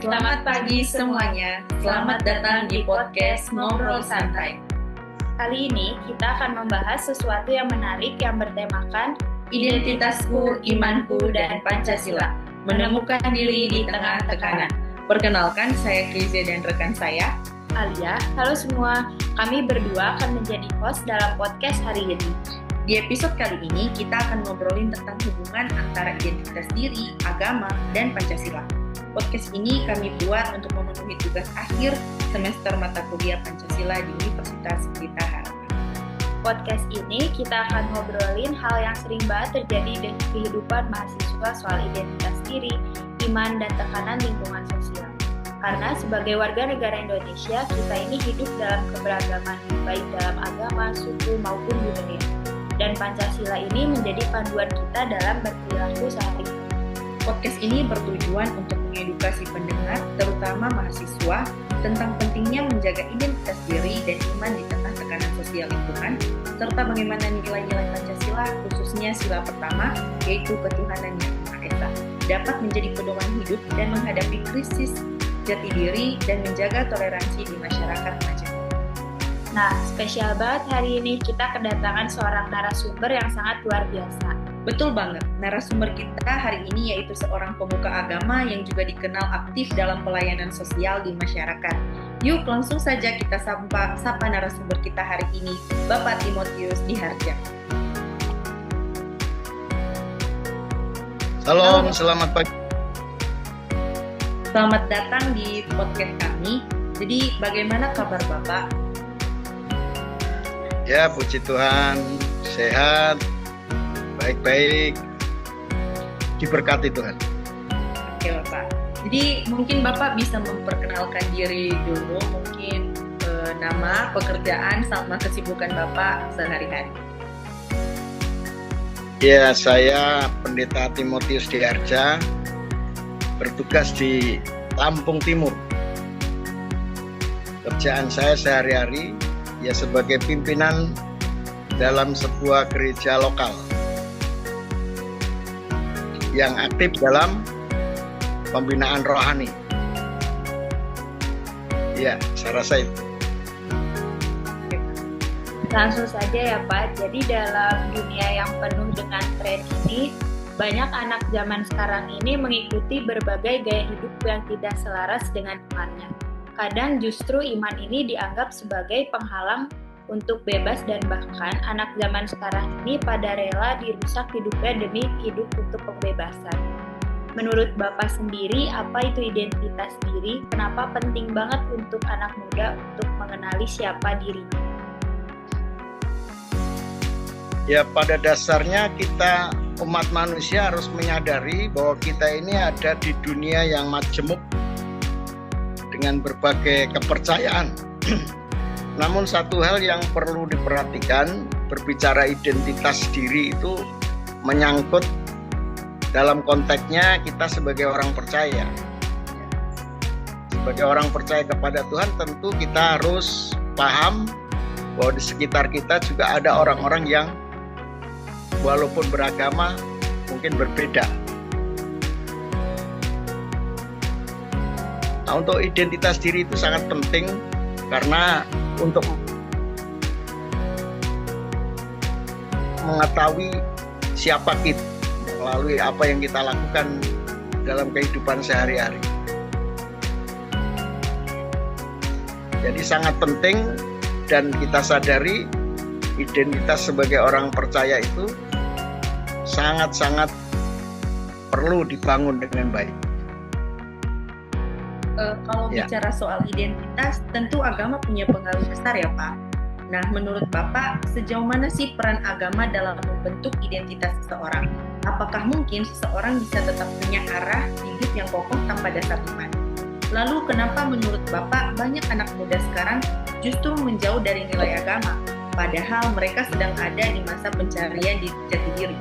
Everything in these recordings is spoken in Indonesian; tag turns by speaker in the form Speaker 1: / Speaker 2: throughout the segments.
Speaker 1: Selamat pagi semuanya. Selamat datang di podcast Ngobrol Santai.
Speaker 2: Kali ini kita akan membahas sesuatu yang menarik yang bertemakan
Speaker 1: Identitasku, imanku, dan Pancasila. Menemukan diri di tengah tekanan. Perkenalkan, saya Kriza dan rekan saya
Speaker 2: Alia. Halo semua, kami berdua akan menjadi host dalam podcast hari ini.
Speaker 1: Di episode kali ini kita akan ngobrolin tentang hubungan antara identitas diri, agama, dan Pancasila. Podcast ini kami buat untuk memenuhi tugas akhir semester mata kuliah Pancasila di Universitas Pelita Harapan.
Speaker 2: Podcast ini kita akan ngobrolin hal yang sering banget terjadi di kehidupan mahasiswa soal identitas diri, iman, dan tekanan lingkungan sosial. Karena sebagai warga negara Indonesia, kita ini hidup dalam keberagaman, baik dalam agama, suku, maupun budaya. Dan Pancasila ini menjadi panduan kita dalam berperilaku sehari-hari.
Speaker 1: Podcast ini bertujuan untuk mengedukasi pendengar, terutama mahasiswa, tentang pentingnya menjaga identitas diri dan iman di tengah tekanan sosial lingkungan, serta bagaimana nilai-nilai Pancasila, khususnya sila pertama, yaitu ketuhanan yang Maha Esa, dapat menjadi pedoman hidup dan menghadapi krisis jati diri dan menjaga toleransi di masyarakat Aceh.
Speaker 2: Nah, spesial banget hari ini kita kedatangan seorang narasumber yang sangat luar biasa.
Speaker 1: Betul banget, narasumber kita hari ini yaitu seorang pemuka agama yang juga dikenal aktif dalam pelayanan sosial di masyarakat. Yuk langsung saja kita sapa narasumber kita hari ini, Bapak Timotius Diharja.
Speaker 3: Halo, selamat pagi.
Speaker 1: Selamat datang di podcast kami. Jadi bagaimana kabar Bapak?
Speaker 3: Ya, puji Tuhan, sehat, baik-baik, diberkati Tuhan.
Speaker 1: Oke Bapak, jadi mungkin Bapak bisa memperkenalkan diri dulu, mungkin nama, pekerjaan, sama kesibukan Bapak sehari-hari.
Speaker 3: Ya, saya Pendeta Timotius Diharja, bertugas di Lampung Timur. Kerjaan saya sehari-hari ya sebagai pimpinan dalam sebuah gereja lokal yang aktif dalam pembinaan rohani. Ya, saya rasa itu.
Speaker 2: Langsung saja ya Pak, jadi dalam dunia yang penuh dengan tren ini, banyak anak zaman sekarang ini mengikuti berbagai gaya hidup yang tidak selaras dengan imannya. Kadang justru iman ini dianggap sebagai penghalang untuk bebas dan bahkan anak zaman sekarang ini pada rela dirusak hidupnya demi hidup untuk pembebasan. Menurut Bapak sendiri, apa itu identitas diri? Kenapa penting banget untuk anak muda untuk mengenali siapa dirinya?
Speaker 3: Ya, pada dasarnya kita umat manusia harus menyadari bahwa kita ini ada di dunia yang majemuk dengan berbagai kepercayaan. Namun satu hal yang perlu diperhatikan, berbicara identitas diri itu menyangkut dalam konteksnya kita sebagai orang percaya. Sebagai orang percaya kepada Tuhan, tentu kita harus paham bahwa di sekitar kita juga ada orang-orang yang walaupun beragama mungkin berbeda. Nah, untuk identitas diri itu sangat penting karena untuk mengetahui siapa kita melalui apa yang kita lakukan dalam kehidupan sehari-hari. Jadi sangat penting dan kita sadari identitas sebagai orang percaya itu sangat-sangat perlu dibangun dengan baik.
Speaker 1: Kalau bicara soal identitas, tentu agama punya pengaruh besar ya Pak. Nah, menurut Bapak, sejauh mana sih peran agama dalam membentuk identitas seseorang? Apakah mungkin seseorang bisa tetap punya arah hidup yang kokoh tanpa dasar iman? Lalu kenapa menurut Bapak banyak anak muda sekarang justru menjauh dari nilai agama, padahal mereka sedang ada di masa pencarian jati diri?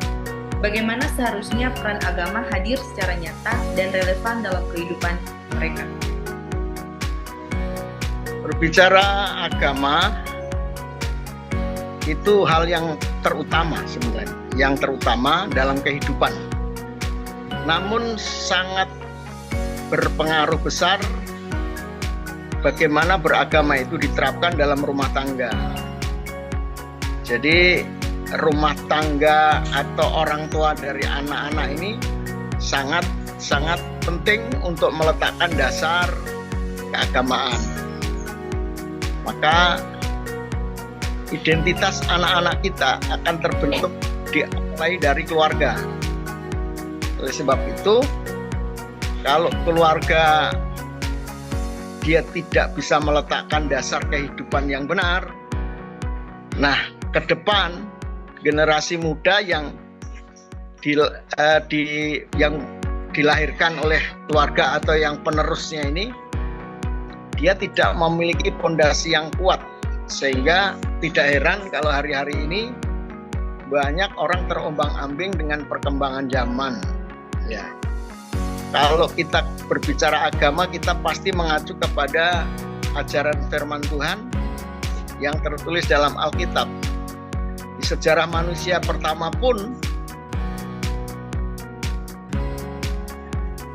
Speaker 1: Bagaimana seharusnya peran agama hadir secara nyata dan relevan dalam kehidupan mereka?
Speaker 3: Berbicara agama itu hal yang terutama sebenarnya, yang terutama dalam kehidupan. Namun sangat berpengaruh besar bagaimana beragama itu diterapkan dalam rumah tangga. Jadi rumah tangga atau orang tua dari anak-anak ini sangat penting untuk meletakkan dasar keagamaan. Maka identitas anak-anak kita akan terbentuk dimulai dari keluarga. Oleh sebab itu, kalau keluarga dia tidak bisa meletakkan dasar kehidupan yang benar, nah ke depan generasi muda yang dilahirkan oleh keluarga atau yang penerusnya ini, dia tidak memiliki fondasi yang kuat, sehingga tidak heran kalau hari-hari ini banyak orang terombang-ambing dengan perkembangan zaman. Ya, kalau kita berbicara agama, kita pasti mengacu kepada ajaran firman Tuhan yang tertulis dalam Alkitab. Di sejarah manusia pertama pun,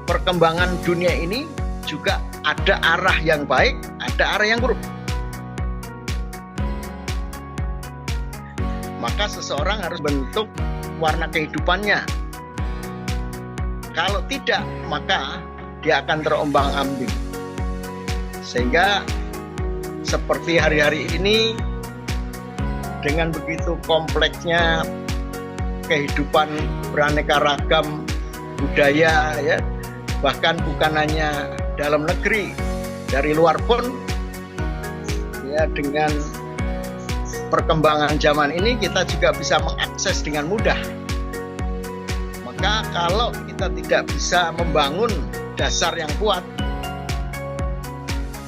Speaker 3: perkembangan dunia ini juga ada arah yang baik, ada arah yang buruk. Maka seseorang harus bentuk warna kehidupannya. Kalau tidak, maka dia akan terombang-ambing. Sehingga seperti hari-hari ini, dengan begitu kompleksnya kehidupan beraneka ragam budaya, ya, bahkan bukan hanya dalam negeri, dari luar pun, ya, dengan perkembangan zaman ini kita juga bisa mengakses dengan mudah. Maka kalau kita tidak bisa membangun dasar yang kuat,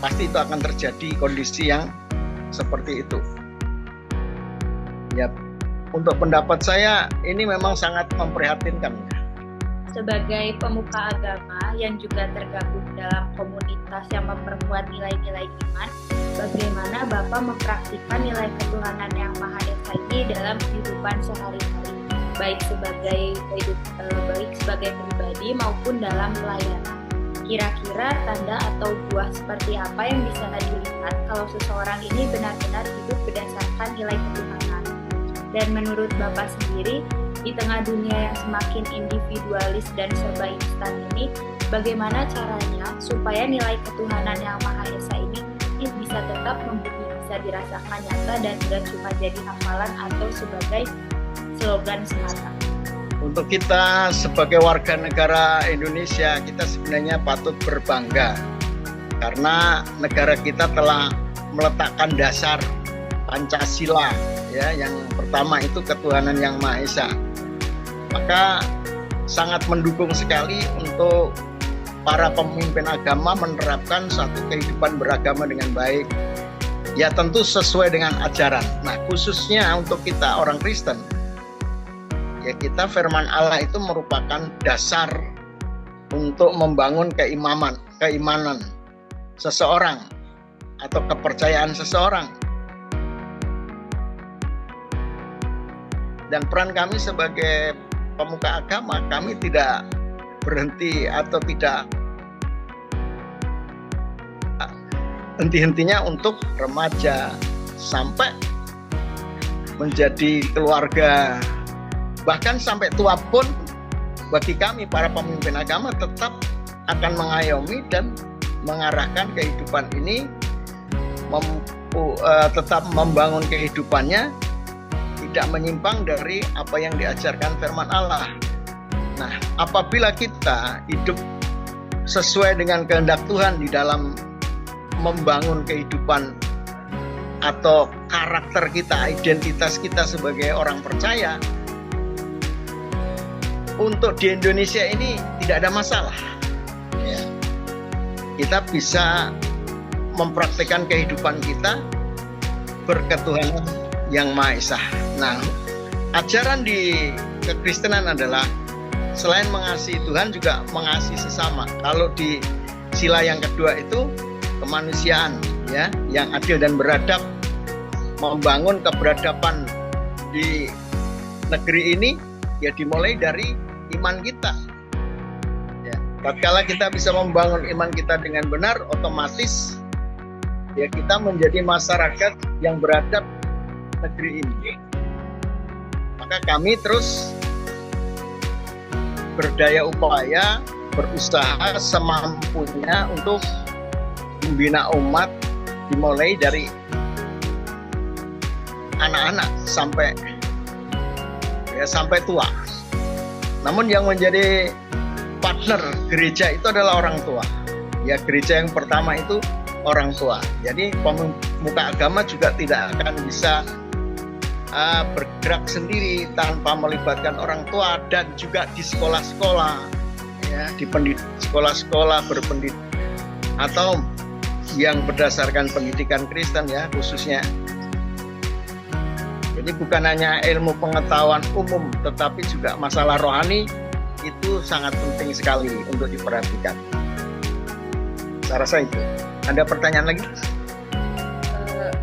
Speaker 3: pasti itu akan terjadi kondisi yang seperti itu. Ya, untuk pendapat saya ini memang sangat memprihatinkan.
Speaker 2: Sebagai pemuka agama yang juga tergabung dalam komunitas yang memperkuat nilai-nilai iman, bagaimana Bapak mempraktikkan nilai ketuhanan yang Maha Esa ini dalam kehidupan sehari-hari, baik sebagai pribadi maupun dalam pelayanan? Kira-kira tanda atau buah seperti apa yang bisa dilihat kalau seseorang ini benar-benar hidup berdasarkan nilai ketuhanan? Dan menurut Bapak sendiri, di tengah dunia yang semakin individualis dan serba instan ini, bagaimana caranya supaya nilai ketuhanan yang Maha Esa ini bisa tetap membumi, bisa dirasakan nyata dan tidak cuma jadi hafalan atau sebagai slogan semata?
Speaker 3: Untuk kita sebagai warga negara Indonesia, kita sebenarnya patut berbangga karena negara kita telah meletakkan dasar Pancasila, ya, yang pertama itu ketuhanan yang Maha Esa. Maka sangat mendukung sekali untuk para pemimpin agama menerapkan satu kehidupan beragama dengan baik. Ya, tentu sesuai dengan ajaran. Nah, khususnya untuk kita orang Kristen, ya, kita firman Allah itu merupakan dasar untuk membangun keimanan seseorang atau kepercayaan seseorang. Dan peran kami sebagai pemuka agama, kami tidak berhenti atau tidak henti-hentinya untuk remaja sampai menjadi keluarga, bahkan sampai tua pun bagi kami para pemimpin agama tetap akan mengayomi dan mengarahkan kehidupan ini, tetap membangun kehidupannya tidak menyimpang dari apa yang diajarkan firman Allah. Nah, apabila kita hidup sesuai dengan kehendak Tuhan di dalam membangun kehidupan atau karakter kita, identitas kita sebagai orang percaya, untuk di Indonesia ini tidak ada masalah. Ya. Kita bisa mempraktikkan kehidupan kita berketuhanan yang Maha Esa. Nah, ajaran di kekristenan adalah selain mengasihi Tuhan juga mengasihi sesama. Kalau di sila yang kedua itu kemanusiaan, ya, yang adil dan beradab, membangun keberadaban di negeri ini ya dimulai dari iman kita. Ya, tatkala kita bisa membangun iman kita dengan benar, otomatis ya kita menjadi masyarakat yang beradab negeri ini. Maka kami terus berdaya upaya, berusaha semampunya untuk membina umat, dimulai dari anak-anak sampai tua. Namun yang menjadi partner gereja itu adalah orang tua. Ya, gereja yang pertama itu orang tua. Jadi pemuka agama juga tidak akan bisa bergerak sendiri tanpa melibatkan orang tua, dan juga di sekolah-sekolah, ya, di sekolah-sekolah berpendidikan atau yang berdasarkan pendidikan Kristen, ya, khususnya. Jadi bukan hanya ilmu pengetahuan umum, tetapi juga masalah rohani itu sangat penting sekali untuk diperhatikan. Saya rasa itu. Ada pertanyaan lagi?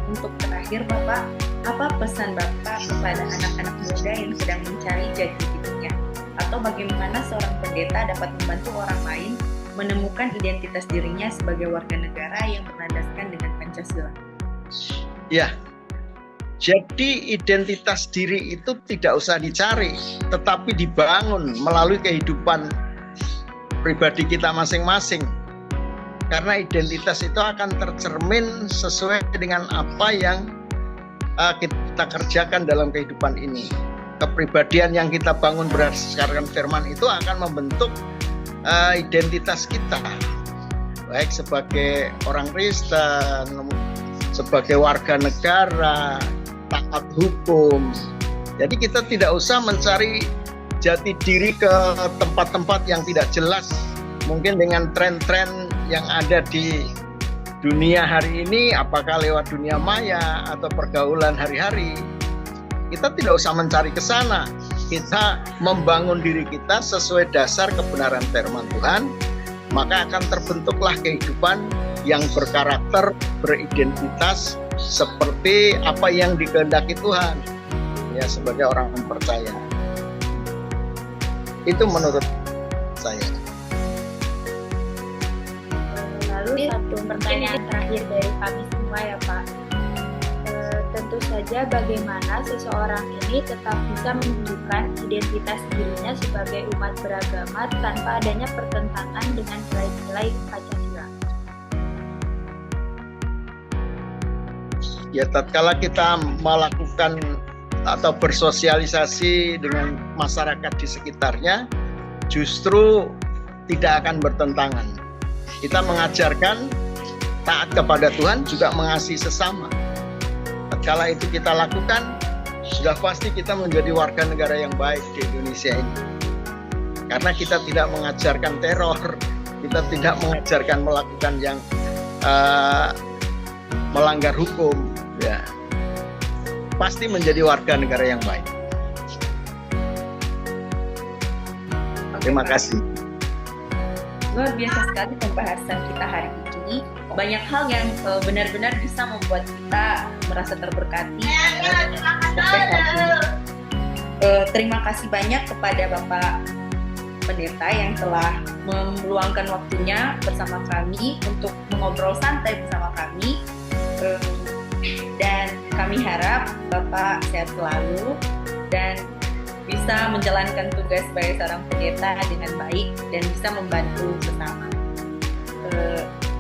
Speaker 1: Untuk terakhir, Bapak, apa pesan Bapak kepada anak-anak muda yang sedang mencari jati dirinya? Atau bagaimana seorang pendeta dapat membantu orang lain menemukan identitas dirinya sebagai warga negara yang berlandaskan dengan Pancasila?
Speaker 3: Ya, jadi identitas diri itu tidak usah dicari, tetapi dibangun melalui kehidupan pribadi kita masing-masing. Karena identitas itu akan tercermin sesuai dengan apa yang kita kerjakan dalam kehidupan ini. Kepribadian yang kita bangun berdasarkan firman itu akan membentuk identitas kita, baik sebagai orang Kristen, sebagai warga negara, taat hukum. Jadi kita tidak usah mencari jati diri ke tempat-tempat yang tidak jelas. Mungkin dengan tren-tren yang ada di dunia hari ini, apakah lewat dunia maya atau pergaulan hari-hari, kita tidak usah mencari ke sana. Kita membangun diri kita sesuai dasar kebenaran firman Tuhan, maka akan terbentuklah kehidupan yang berkarakter, beridentitas seperti apa yang dikehendaki Tuhan, ya, sebagai orang percaya. Itu menurut saya.
Speaker 2: Lalu satu pertanyaan terakhir dari kami semua, ya Pak. Tentu saja bagaimana seseorang ini tetap bisa menunjukkan identitas dirinya sebagai umat beragama tanpa adanya pertentangan dengan nilai-nilai Pancasila.
Speaker 3: Ya, tatkala kita melakukan atau bersosialisasi dengan masyarakat di sekitarnya, justru tidak akan bertentangan. Kita mengajarkan taat kepada Tuhan, juga mengasihi sesama. Tatkala itu kita lakukan, sudah pasti kita menjadi warga negara yang baik di Indonesia ini. Karena kita tidak mengajarkan teror, kita tidak mengajarkan melakukan yang melanggar hukum, ya. Pasti menjadi warga negara yang baik. Terima kasih.
Speaker 1: Luar biasa sekali pembahasan kita hari ini. Banyak hal yang benar-benar bisa membuat kita merasa terberkati. Terima kasih banyak kepada Bapak Pendeta yang telah meluangkan waktunya bersama kami untuk mengobrol santai bersama kami. Dan kami harap Bapak sehat selalu dan bisa menjalankan tugas sebagai seorang pendeta dengan baik dan bisa membantu sesama.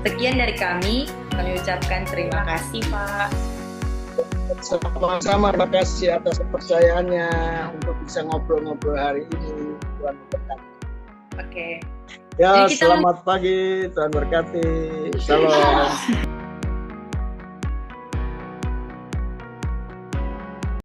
Speaker 1: Sekian dari kami ucapkan terima kasih, Pak.
Speaker 3: Sama-sama, terima kasih atas kepercayaannya untuk bisa ngobrol-ngobrol hari ini. Tuhan berkati.
Speaker 1: Oke.
Speaker 3: Ya, selamat pagi, Tuhan berkati. Shalom.